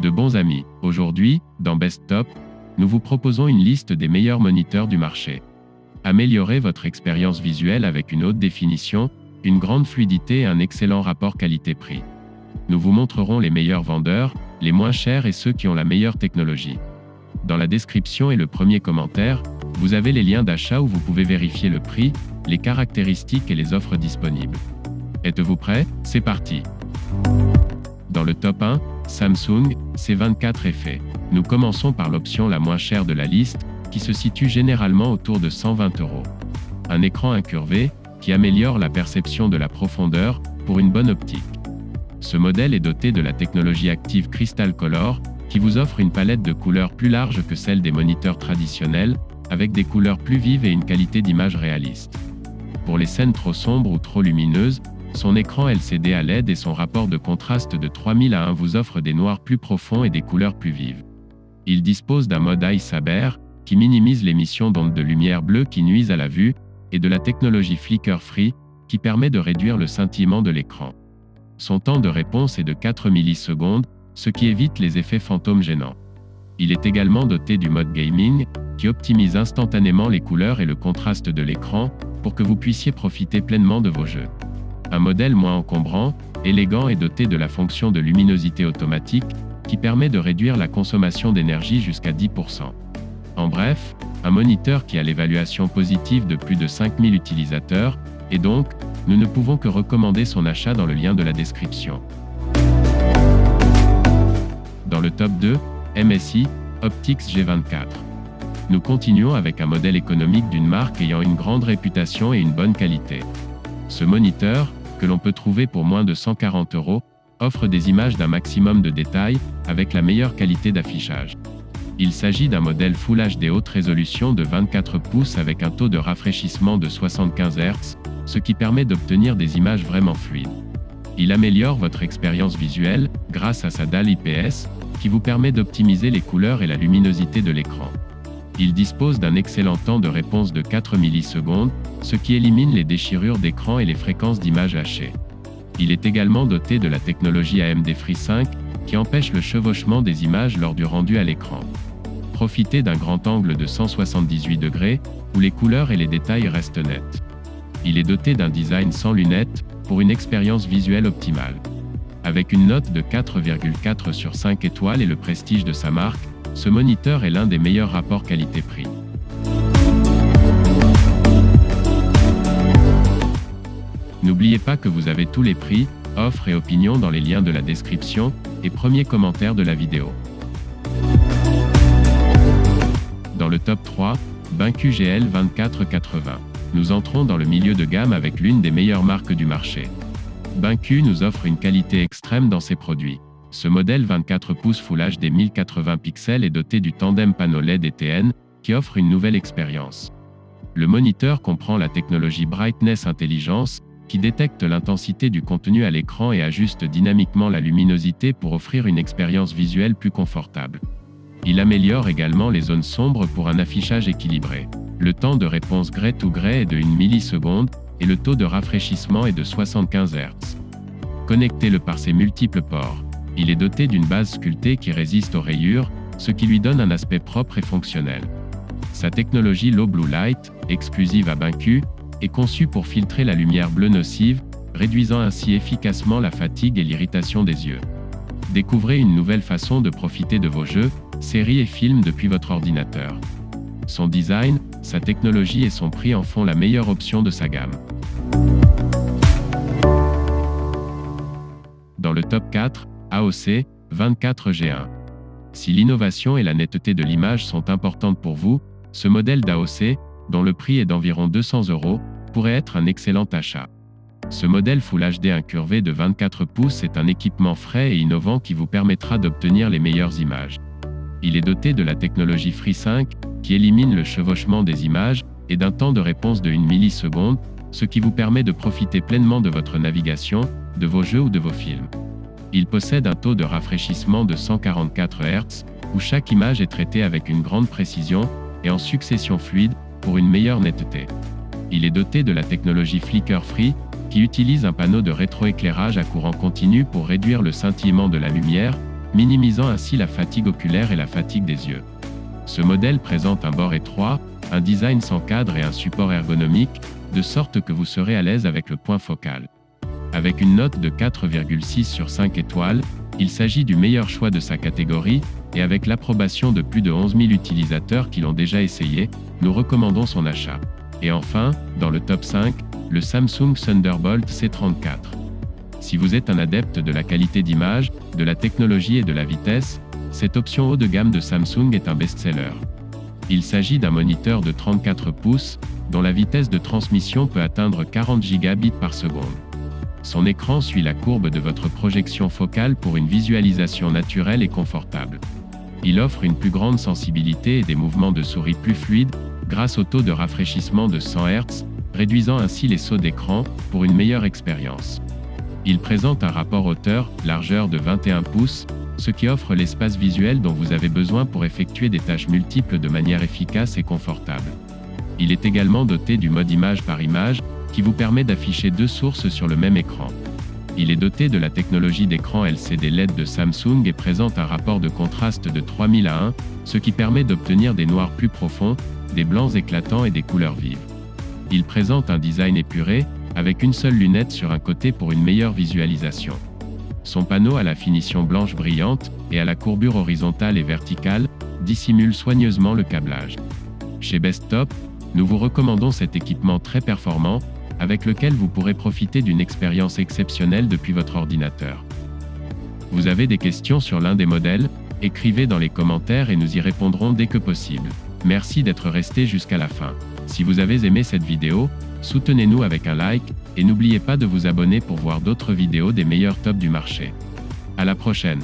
De bons amis, aujourd'hui, dans Best Top, nous vous proposons une liste des meilleurs moniteurs du marché. Améliorez votre expérience visuelle avec une haute définition, une grande fluidité et un excellent rapport qualité-prix. Nous vous montrerons les meilleurs vendeurs, les moins chers et ceux qui ont la meilleure technologie. Dans la description et le premier commentaire, vous avez les liens d'achat où vous pouvez vérifier le prix, les caractéristiques et les offres disponibles. Êtes-vous prêts? C'est parti! Dans le top 1, Samsung C24 FE. Nous commençons par l'option la moins chère de la liste, qui se situe généralement autour de 120 €. Un écran incurvé, qui améliore la perception de la profondeur, pour une bonne optique. Ce modèle est doté de la technologie active Crystal Color, qui vous offre une palette de couleurs plus large que celle des moniteurs traditionnels, avec des couleurs plus vives et une qualité d'image réaliste. Pour les scènes trop sombres ou trop lumineuses, son écran LCD à LED et son rapport de contraste de 3000:1 vous offrent des noirs plus profonds et des couleurs plus vives. Il dispose d'un mode Eye Saber, qui minimise l'émission d'ondes de lumière bleue qui nuisent à la vue, et de la technologie Flicker Free, qui permet de réduire le scintillement de l'écran. Son temps de réponse est de 4 millisecondes, ce qui évite les effets fantômes gênants. Il est également doté du mode Gaming, qui optimise instantanément les couleurs et le contraste de l'écran, pour que vous puissiez profiter pleinement de vos jeux. Un modèle moins encombrant, élégant et doté de la fonction de luminosité automatique, qui permet de réduire la consommation d'énergie jusqu'à 10%. En bref, un moniteur qui a l'évaluation positive de plus de 5000 utilisateurs, et donc, nous ne pouvons que recommander son achat dans le lien de la description. Dans le top 2, MSI Optix G24. Nous continuons avec un modèle économique d'une marque ayant une grande réputation et une bonne qualité. Ce moniteur, que l'on peut trouver pour moins de 140 €, offre des images d'un maximum de détails, avec la meilleure qualité d'affichage. Il s'agit d'un modèle Full HD haute résolution de 24 pouces avec un taux de rafraîchissement de 75 Hz, ce qui permet d'obtenir des images vraiment fluides. Il améliore votre expérience visuelle, grâce à sa dalle IPS, qui vous permet d'optimiser les couleurs et la luminosité de l'écran. Il dispose d'un excellent temps de réponse de 4 millisecondes, ce qui élimine les déchirures d'écran et les fréquences d'images hachées. Il est également doté de la technologie AMD FreeSync, qui empêche le chevauchement des images lors du rendu à l'écran. Profitez d'un grand angle de 178 degrés, où les couleurs et les détails restent nets. Il est doté d'un design sans lunettes, pour une expérience visuelle optimale. Avec une note de 4,4 sur 5 étoiles et le prestige de sa marque, ce moniteur est l'un des meilleurs rapports qualité-prix. N'oubliez pas que vous avez tous les prix, offres et opinions dans les liens de la description et premier commentaire de la vidéo. Dans le top 3, BenQ GL2480. Nous entrons dans le milieu de gamme avec l'une des meilleures marques du marché. BenQ nous offre une qualité extrême dans ses produits. Ce modèle 24 pouces Full HD 1080 pixels est doté du tandem panneau LED ETN, qui offre une nouvelle expérience. Le moniteur comprend la technologie Brightness Intelligence, qui détecte l'intensité du contenu à l'écran et ajuste dynamiquement la luminosité pour offrir une expérience visuelle plus confortable. Il améliore également les zones sombres pour un affichage équilibré. Le temps de réponse grey to grey est de 1 milliseconde, et le taux de rafraîchissement est de 75 Hz. Connectez-le par ses multiples ports. Il est doté d'une base sculptée qui résiste aux rayures, ce qui lui donne un aspect propre et fonctionnel. Sa technologie Low Blue Light, exclusive à BenQ, est conçue pour filtrer la lumière bleue nocive, réduisant ainsi efficacement la fatigue et l'irritation des yeux. Découvrez une nouvelle façon de profiter de vos jeux, séries et films depuis votre ordinateur. Son design, sa technologie et son prix en font la meilleure option de sa gamme. Dans le top 4, AOC 24G1. Si l'innovation et la netteté de l'image sont importantes pour vous, ce modèle d'AOC, dont le prix est d'environ 200 €, pourrait être un excellent achat. Ce modèle Full HD incurvé de 24 pouces est un équipement frais et innovant qui vous permettra d'obtenir les meilleures images. Il est doté de la technologie FreeSync, qui élimine le chevauchement des images, et d'un temps de réponse de 1 milliseconde, ce qui vous permet de profiter pleinement de votre navigation, de vos jeux ou de vos films. Il possède un taux de rafraîchissement de 144 Hz, où chaque image est traitée avec une grande précision, et en succession fluide, pour une meilleure netteté. Il est doté de la technologie Flicker Free, qui utilise un panneau de rétroéclairage à courant continu pour réduire le scintillement de la lumière, minimisant ainsi la fatigue oculaire et la fatigue des yeux. Ce modèle présente un bord étroit, un design sans cadre et un support ergonomique, de sorte que vous serez à l'aise avec le point focal. Avec une note de 4,6 sur 5 étoiles, il s'agit du meilleur choix de sa catégorie, et avec l'approbation de plus de 11 000 utilisateurs qui l'ont déjà essayé, nous recommandons son achat. Et enfin, dans le top 5, le Samsung Thunderbolt C34. Si vous êtes un adepte de la qualité d'image, de la technologie et de la vitesse, cette option haut de gamme de Samsung est un best-seller. Il s'agit d'un moniteur de 34 pouces, dont la vitesse de transmission peut atteindre 40 gigabits par seconde. Son écran suit la courbe de votre projection focale pour une visualisation naturelle et confortable. Il offre une plus grande sensibilité et des mouvements de souris plus fluides, grâce au taux de rafraîchissement de 100 Hz, réduisant ainsi les sauts d'écran, pour une meilleure expérience. Il présente un rapport hauteur-largeur de 21 pouces, ce qui offre l'espace visuel dont vous avez besoin pour effectuer des tâches multiples de manière efficace et confortable. Il est également doté du mode image par image, qui vous permet d'afficher deux sources sur le même écran. Il est doté de la technologie d'écran LCD LED de Samsung et présente un rapport de contraste de 3000 à 1, ce qui permet d'obtenir des noirs plus profonds, des blancs éclatants et des couleurs vives. Il présente un design épuré, avec une seule lunette sur un côté pour une meilleure visualisation. Son panneau à la finition blanche brillante, et à la courbure horizontale et verticale, dissimule soigneusement le câblage. Chez Bestop, nous vous recommandons cet équipement très performant, avec lequel vous pourrez profiter d'une expérience exceptionnelle depuis votre ordinateur. Vous avez des questions sur l'un des modèles? Écrivez dans les commentaires et nous y répondrons dès que possible. Merci d'être resté jusqu'à la fin. Si vous avez aimé cette vidéo, soutenez-nous avec un like, et n'oubliez pas de vous abonner pour voir d'autres vidéos des meilleurs tops du marché. À la prochaine!